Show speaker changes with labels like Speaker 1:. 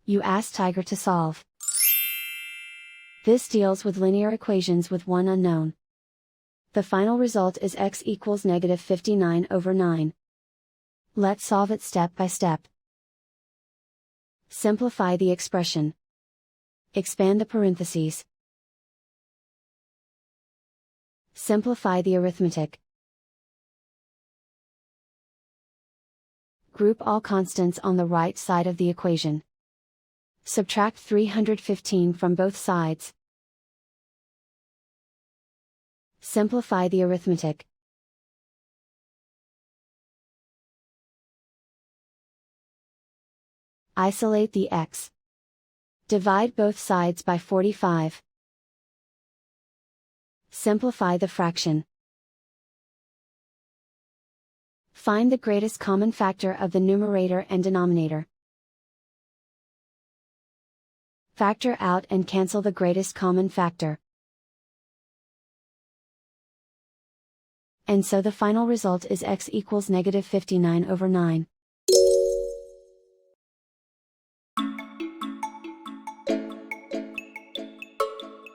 Speaker 1: You ask Tiger to solve. This deals with linear equations with one unknown. The final result is x equals -59/9. Let's solve it step by step. Simplify the expression. Expand the parentheses. Simplify the arithmetic. Group all constants on the right side of the equation. Subtract 315 from both sides. Simplify the arithmetic. Isolate the x. Divide both sides by 45. Simplify the fraction. Find the greatest common factor of the numerator and denominator. Factor out and cancel the greatest common factor. And so the final result is x equals -59/9.